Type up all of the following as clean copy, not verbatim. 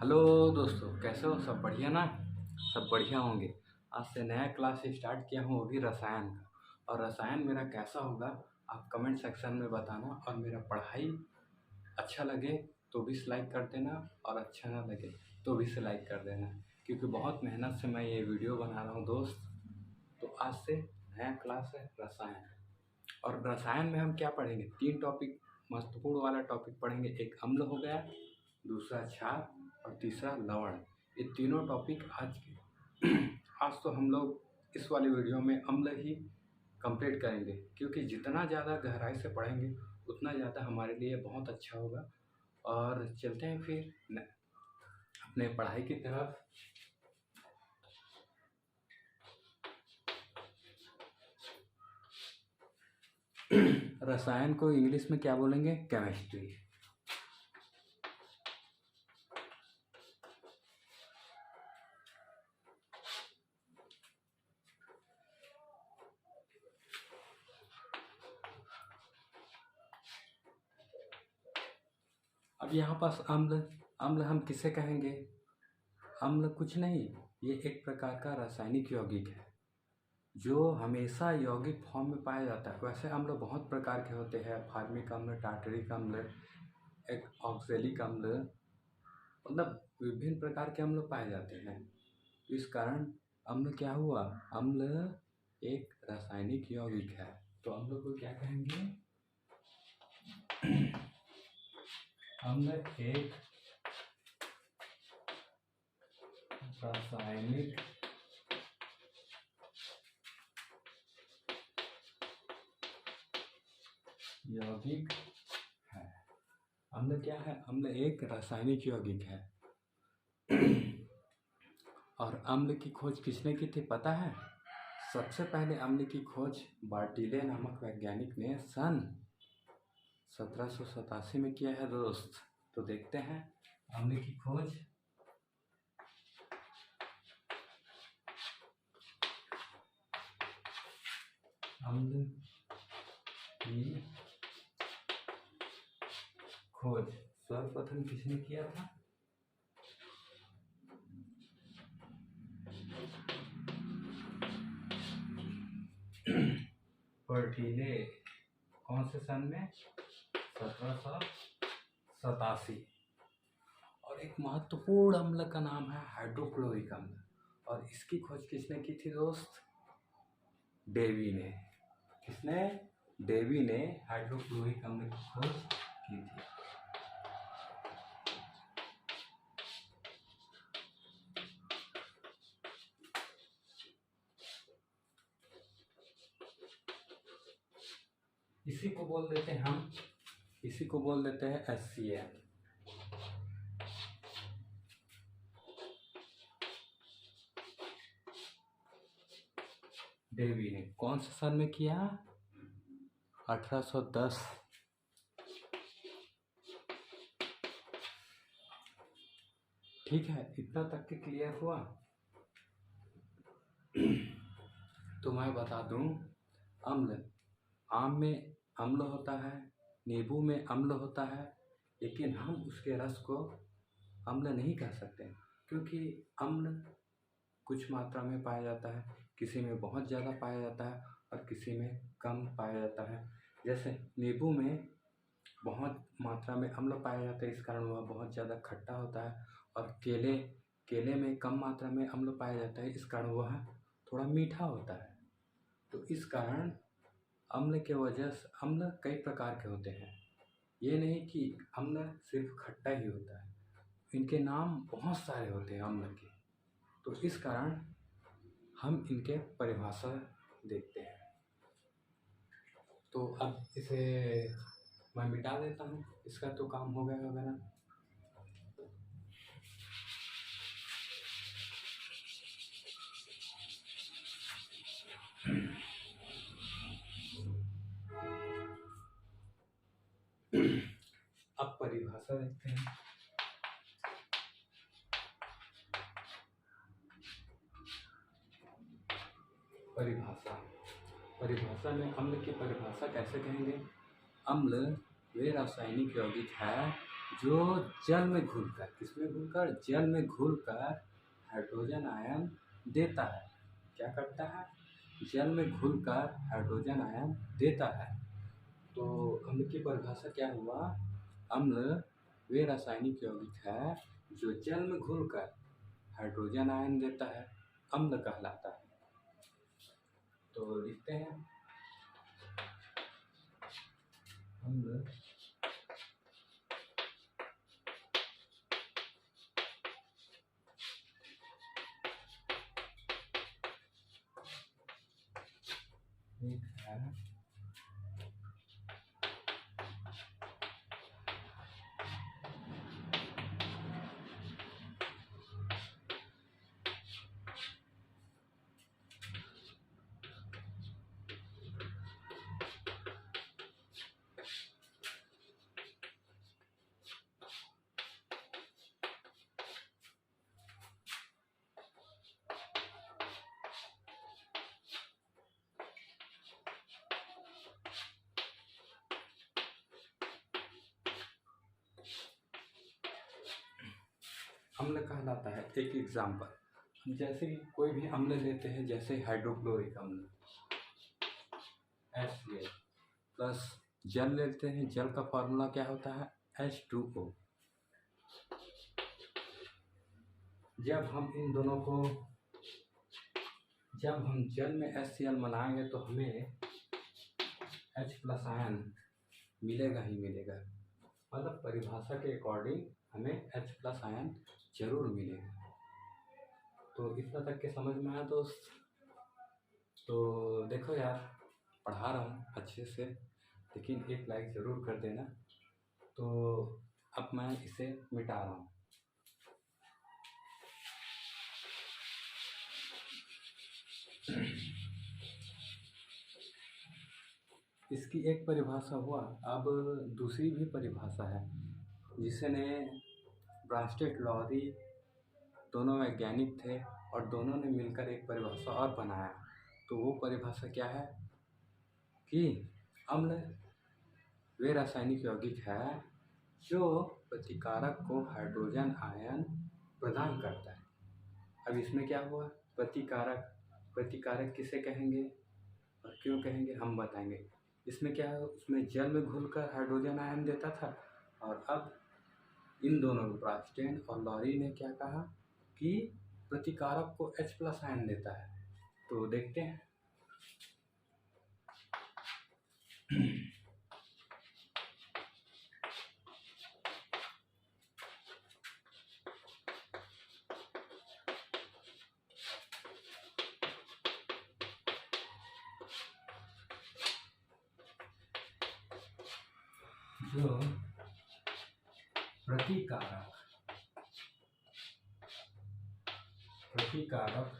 Hello दोस्तों, कैसे हो? सब बढ़िया ना? सब बढ़िया होंगे। आज से नया क्लास स्टार्ट किया हूँ, वो भी रसायन का। और रसायन मेरा कैसा होगा आप कमेंट सेक्शन में बताना। और मेरा पढ़ाई अच्छा लगे तो भी लाइक कर देना, और अच्छा ना लगे तो भी लाइक कर देना, क्योंकि बहुत मेहनत से मैं ये वीडियो बना रहा हूँ दोस्त। तो आज से नया क्लास है रसायन। और रसायन में हम क्या पढ़ेंगे? 3 टॉपिक महत्वपूर्ण वाला टॉपिक पढ़ेंगे। एक अम्ल हो गया, दूसरा क्षार, और तीसरा लवण। ये तीनों टॉपिक आज के आज तो हम लोग इस वाली वीडियो में अम्ल ही कंप्लीट करेंगे, क्योंकि जितना ज़्यादा गहराई से पढ़ेंगे उतना ज़्यादा हमारे लिए बहुत अच्छा होगा। और चलते हैं फिर अपने पढ़ाई की तरफ। रसायन को इंग्लिश में क्या बोलेंगे? केमिस्ट्री। अब यहाँ पास अम्ल। अम्ल हम किसे कहेंगे? अम्ल कुछ नहीं, ये एक प्रकार का रासायनिक यौगिक है जो हमेशा यौगिक फॉर्म में पाया जाता है। वैसे अम्ल बहुत प्रकार के होते हैं, फार्मिक अम्ल, टार्टरिक अम्ल, एक ऑक्जेलिक अम्ल, मतलब विभिन्न प्रकार के अम्ल पाए जाते हैं। इस कारण अम्ल क्या हुआ? अम्ल एक रासायनिक यौगिक है। तो अम्ल को क्या कहेंगे? अम्ल एक रासायनिक यौगिक है। अम्ल क्या है? अम्ल एक रासायनिक यौगिक है। और अम्ल की खोज किसने की थी पता है? सबसे पहले अम्ल की खोज बार्टिले नामक वैज्ञानिक ने सन 1787 में किया है दोस्त। तो देखते हैं अम्ल की खोज। अम्ल की खोज सर्वप्रथम किसने किया था? बार्टिले। कौन से सन में? 1787। और एक महत्वपूर्ण अम्ल का नाम है हाइड्रोक्लोरिक अम्ल। और इसकी खोज किसने की थी दोस्त? डेवी ने। किसने? डेवी ने हाइड्रोक्लोरिक अम्ल की खोज की थी। इसी को बोल देते हैं हम, इसी को बोल देते हैं HCl। डेवी ने कौन से सन में किया? 1810। ठीक है, इतना तक के क्लियर हुआ? तो मैं बता दूं, अम्ल, आम में अम्ल होता है, नींबू में अम्ल होता है, लेकिन हम उसके रस को अम्ल नहीं कह सकते, क्योंकि अम्ल कुछ मात्रा में पाया जाता है, किसी में बहुत ज़्यादा पाया जाता है और किसी में कम पाया जाता है। जैसे नींबू में बहुत मात्रा में अम्ल पाया जाता है, इस कारण वह बहुत ज़्यादा खट्टा होता है। और केले में कम मात्रा में अम्ल पाया जाता है, इस कारण वह थोड़ा मीठा होता है। तो इस कारण अम्ल के वजह से अम्ल कई प्रकार के होते हैं। ये नहीं कि अम्ल सिर्फ खट्टा ही होता है, इनके नाम बहुत सारे होते हैं अम्ल के। तो इस कारण हम इनके परिभाषा देखते हैं। तो अब इसे मैं मिटा देता हूँ, इसका तो काम हो गया होगा ना। अब परिभाषा देखते हैं। परिभाषा में अम्ल की परिभाषा कैसे कहेंगे? अम्ल वे रासायनिक यौगिक है जो जल में घुलकर, किसमें घुलकर, जल में घुलकर हाइड्रोजन आयन देता है। क्या करता है, जल में घुलकर हाइड्रोजन आयन देता है। तो अम्ल की परिभाषा क्या हुआ, अम्ल वे रासायनिक यौगिक है जो जल में घुलकर हाइड्रोजन आयन देता है, अम्ल कहलाता है। तो लिखते हैं अम्ल एक है अम्ल कहलाता है। एक एग्जाम्पल, जैसे कि कोई भी अम्ल लेते हैं, जैसे हाइड्रोक्लोरिक अम्ल HCl प्लस जल लेते हैं, जल का फॉर्मूला क्या होता है H2O। जब हम इन दोनों को, जब हम जल में HCl मिलाएंगे तो हमें H+ आयन मिलेगा ही मिलेगा, मतलब परिभाषा के अकॉर्डिंग हमें H+ आयन जरूर मिलेगा। तो इतना तक के समझ में आया दोस्त? तो देखो यार, पढ़ा रहा हूँ अच्छे से, लेकिन एक लाइक ज़रूर कर देना। तो अब मैं इसे मिटा रहा हूँ। इसकी एक परिभाषा हुआ, अब दूसरी भी परिभाषा है जिसने ब्रांस्टेड लॉरी, दोनों वैज्ञानिक थे और दोनों ने मिलकर एक परिभाषा और बनाया। तो वो परिभाषा क्या है कि अम्ल वे रासायनिक यौगिक है जो प्रतिकारक को हाइड्रोजन आयन प्रदान करता है। अब इसमें क्या हुआ, प्रतिकारक, प्रतिकारक किसे कहेंगे और क्यों कहेंगे हम बताएंगे। इसमें क्या है, उसमें जल में घुलकर हाइड्रोजन आयन देता था, और अब इन दोनों ब्रांस्टेड और लॉरी ने क्या कहा कि प्रतिकारक को H+ आयन देता है। तो देखते हैं। जो प्रतिकारक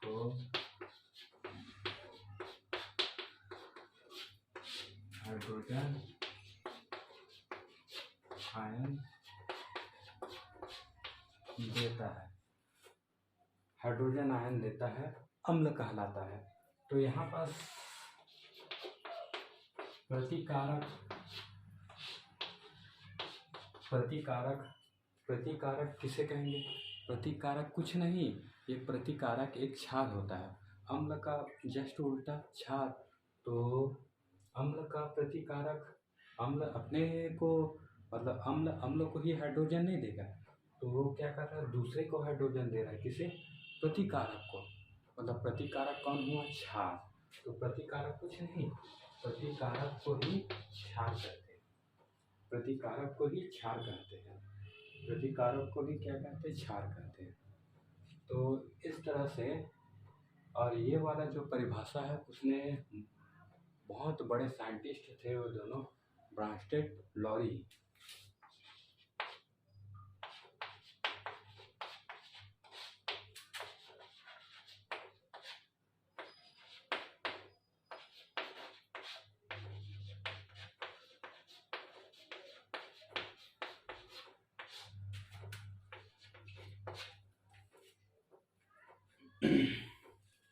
को हाइड्रोजन आयन देता है, हाइड्रोजन आयन देता है, अम्ल कहलाता है। तो यहाँ पास प्रतिकारक किसे कहेंगे, प्रतिकारक कुछ नहीं, ये प्रतिकारक एक क्षार होता है, अम्ल का जस्ट उल्टा क्षार। तो अम्ल का प्रतिकारक, अम्ल अपने को, मतलब अम्ल को ही हाइड्रोजन नहीं देगा, तो वो क्या कर रहा है, दूसरे को हाइड्रोजन दे रहा है। किसे, प्रतिकारक को, मतलब प्रतिकारक कौन हुआ, क्षार। तो प्रतिकारक कुछ नहीं, प्रतिकारक को ही क्षार कहते हैं, प्रतिकारक को ही क्षार कहते हैं, प्रतिकारक को भी क्या कहते हैं, क्षार कहते हैं। तो इस तरह से, और ये वाला जो परिभाषा है उसने बहुत बड़े साइंटिस्ट थे वो दोनों, ब्रांस्टेड लॉरी।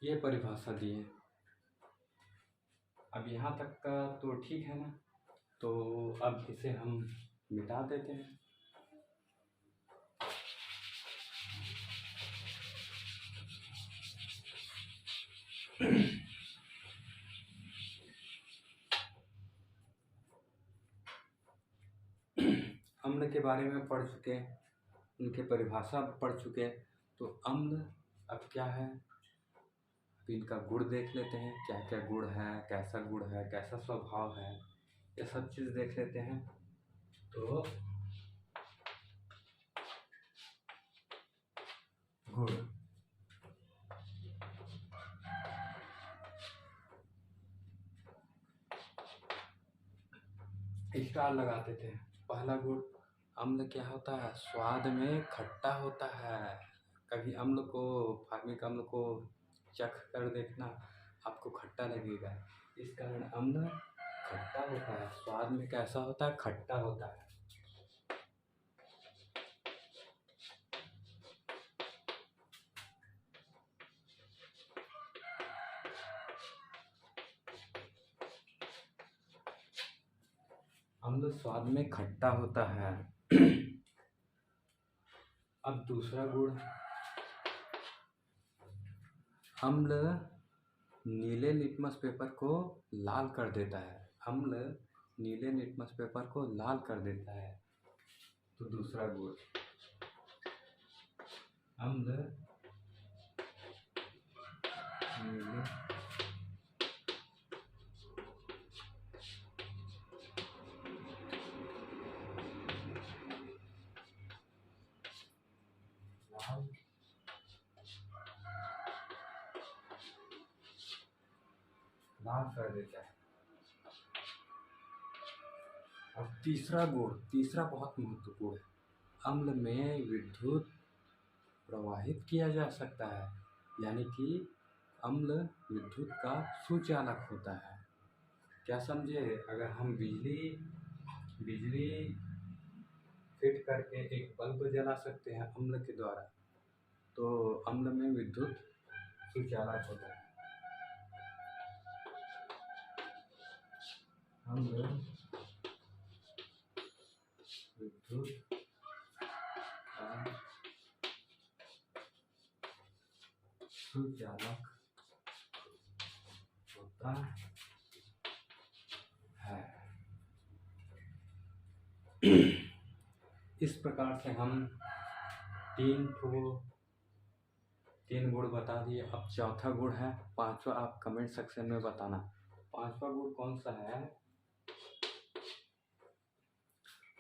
ये परिभाषा दिए। अब यहाँ तक का तो ठीक है ना। तो अब इसे हम मिटा देते हैं। अम्ल के बारे में पढ़ चुके, उनके परिभाषा पढ़ चुके, तो अम्ल अब क्या है, अब इनका गुण देख लेते हैं, क्या क्या गुण है, कैसा गुण है, कैसा स्वभाव है, ये सब चीज़ देख लेते हैं। तो गुण, स्टार लगाते थे। पहला गुण, अम्ल क्या होता है, स्वाद में खट्टा होता है। कभी अम्ल को, फार्मिक अम्ल को चख कर देखना, आपको खट्टा लगेगा। इस कारण अम्ल खट्टा होता है, स्वाद में कैसा होता है, खट्टा होता है। अम्ल स्वाद में खट्टा होता है। अब दूसरा गुण, अम्ल नीले लिटमस पेपर को लाल कर देता है। अम्ल नीले लिटमस पेपर को लाल कर देता है। तो दूसरा गुण, अम्ल नीले लाल कर देता है। अब तीसरा गुण, तीसरा बहुत महत्वपूर्ण है, अम्ल में विद्युत प्रवाहित किया जा सकता है, यानी कि अम्ल विद्युत का सुचालक होता है। क्या समझे, अगर हम बिजली फिट करके एक बल्ब जला सकते हैं अम्ल के द्वारा, तो अम्ल में विद्युत सुचालक होता है। अम्ल विद्युत का सुचालक होता है। इस प्रकार से हम तीन गुण बता दिए। अब चौथा गुण है, पांचवा आप कमेंट सेक्शन में बताना। पांचवा गुण कौन सा है,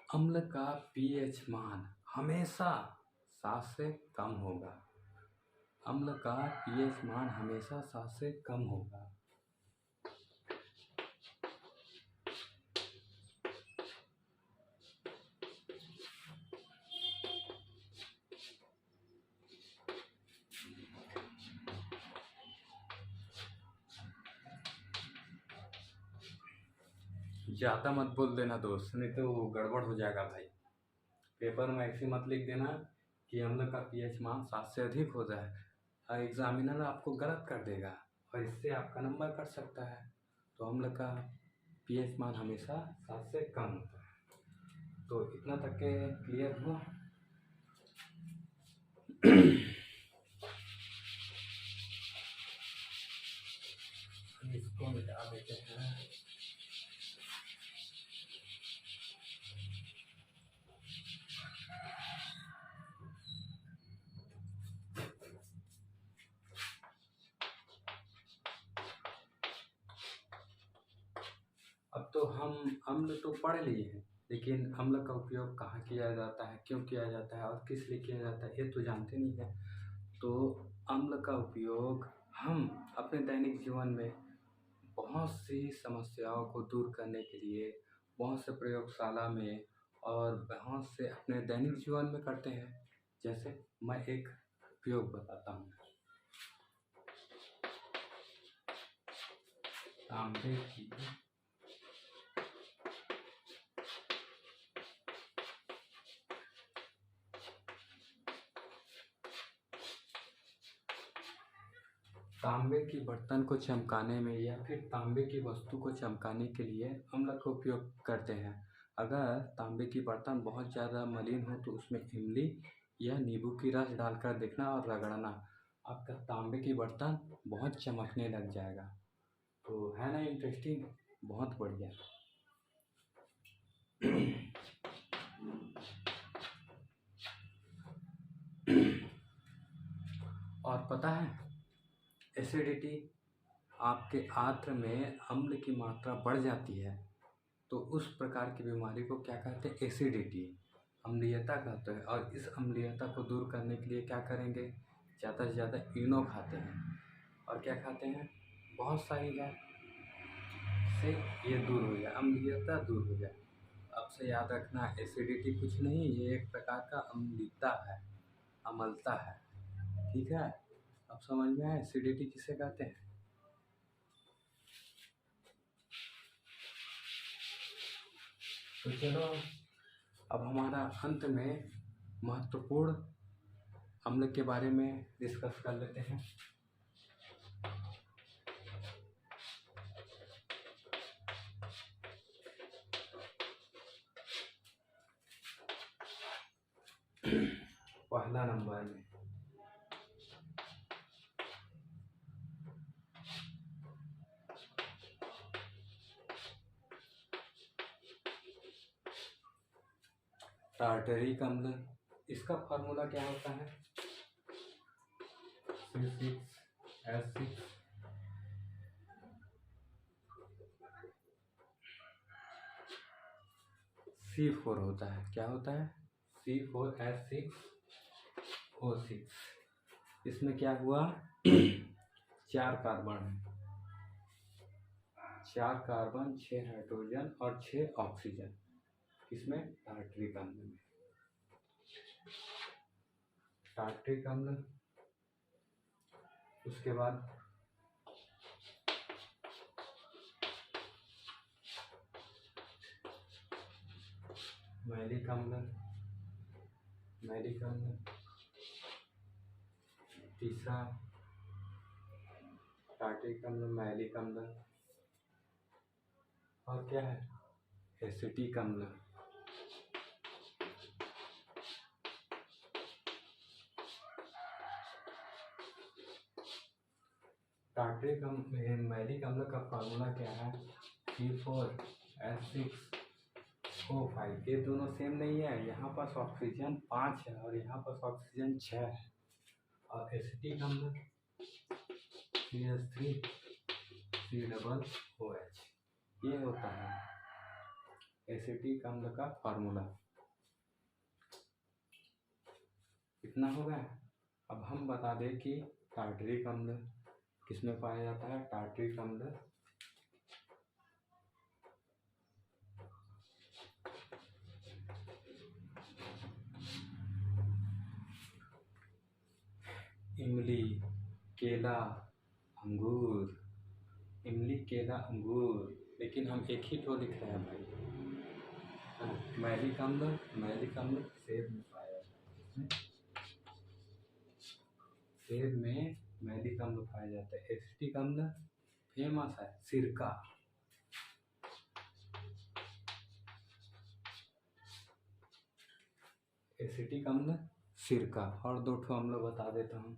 अम्ल का पीएच मान हमेशा 7 से कम होगा। अम्ल का पीएच मान हमेशा 7 से कम होगा। ज़्यादा मत बोल देना दोस्त, नहीं तो गड़बड़ हो जाएगा भाई। पेपर में ऐसे मत लिख देना कि अम्ल का पीएच मान 7 से अधिक हो जाए, और एग्जामिनर आपको गलत कर देगा और इससे आपका नंबर कट सकता है। तो अम्ल का पीएच मान हमेशा 7 से कम होता है। तो इतना तक के क्लियर हुआ। इसको मिटा देते हैं। अब तो हम अम्ल तो पढ़ लिए हैं, लेकिन अम्ल का उपयोग कहाँ किया जाता है, क्यों किया जाता है और किस लिए किया जाता है, ये तो जानते नहीं है। तो अम्ल का उपयोग हम अपने दैनिक जीवन में बहुत सी समस्याओं को दूर करने के लिए बहुत से प्रयोगशाला में और बहुत से अपने दैनिक जीवन में करते हैं। जैसे मैं एक उपयोग बताता हूँ। तांबे की तांबे की बर्तन को चमकाने में या फिर तांबे की वस्तु को चमकाने के लिए अम्ल का उपयोग करते हैं। अगर तांबे की बर्तन बहुत ज़्यादा मलिन हो तो उसमें इमली या नींबू की रस डालकर देखना और रगड़ना, आपका तांबे की बर्तन बहुत चमकने लग जाएगा। तो है ना इंटरेस्टिंग, बहुत बढ़िया। और पता है, एसिडिटी, आपके आंत्र में अम्ल की मात्रा बढ़ जाती है तो उस प्रकार की बीमारी को क्या कहते हैं? एसिडिटी, अम्लीयता कहते हैं। और इस अम्लीयता को दूर करने के लिए क्या करेंगे? ज़्यादा से ज़्यादा इनो खाते हैं। और क्या खाते हैं? बहुत सारी है, से ये दूर हो जाए, अम्लीयता दूर हो जाए। अब से याद रखना, एसिडिटी कुछ नहीं, ये एक प्रकार का अम्लता है, अम्लता है। ठीक है, अब समझ में आया एसिडिटी किसे कहते हैं? तो चलो अब हमारा अंत में महत्वपूर्ण अम्ल के बारे में डिस्कस कर लेते हैं। पहला नंबर में टार्टरिक अम्ल, इसका फॉर्मूला क्या होता है? C6H6 C4 होता है। क्या होता है? C4H6O6। इसमें क्या हुआ? 4 कार्बन है, 4 कार्बन, 6 हाइड्रोजन और 6 ऑक्सीजन। इसमें टार्टरिक अम्ल में, टार्टरिक अम्ल। उसके बाद मैलिक अम्ल, मैलिक अम्ल। तीसरा टार्टरिक अम्ल, मैलिक अम्ल। और क्या है? एसिटिक अम्ल। टार्टरिक अम्ल, मैलिक अम्ल का फार्मूला क्या है? C4H6O5। ये दोनों सेम नहीं है, यहाँ पास ऑक्सीजन 5 है और यहाँ पास ऑक्सीजन 6 है। और एसिटिक अम्ल CH3COOH, ये होता है एसिटिक अम्ल का फार्मूला। इतना हो गया। अब हम बता दें कि टार्टरिक अम्ल किसमें पाया जाता है? टार्टरिक अम्ल इमली, केला, अंगूर, इमली, केला, अंगूर। लेकिन हम एक ही तो लिख रहे हैं भाई। मैलिक अम्ल, मैलिक अम्ल सेब में पाया जाता है। सेब में मैलिक अम्ल पाया जाता है। एसिटिक अम्ल फेमस है, सिरका। एसिटिक अम्ल, सिरका। और 2 ठो अम्ल बता देता हूँ।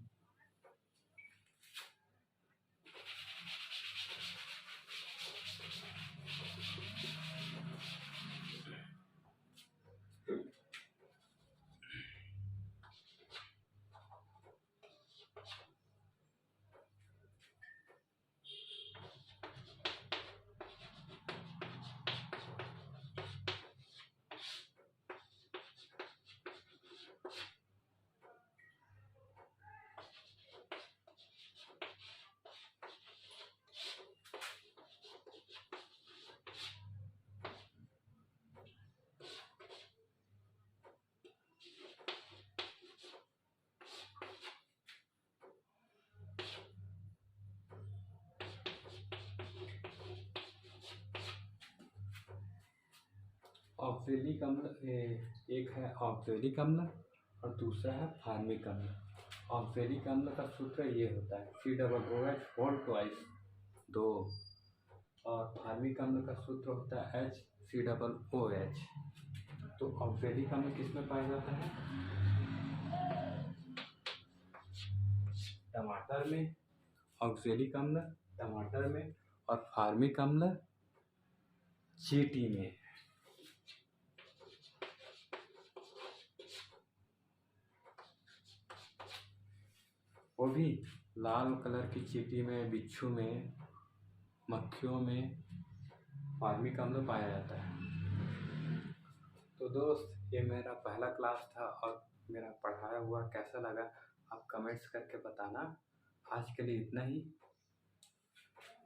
ऑक्जेलिक अम्ल, एक है ऑक्जेलिक अम्ल और दूसरा है फार्मिक अम्ल। ऑक्जेलिक अम्ल का सूत्र ये होता है COOH 4 2। और फार्मिक अम्ल का सूत्र होता है COOH। तो ऑक्जेलिक अम्ल किसमें पाया जाता है? टमाटर में ऑक्जेलिक अम्ल, टमाटर में, और फार्मिक अम्ल चींटी में। वो भी लाल कलर की चींटी में, बिच्छू में, मक्खियों में फार्मिक अम्ल पाया जाता है। तो दोस्त, ये मेरा पहला क्लास था और मेरा पढ़ाया हुआ कैसा लगा आप कमेंट्स करके बताना। आज के लिए इतना ही।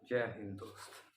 जय हिंद दोस्त।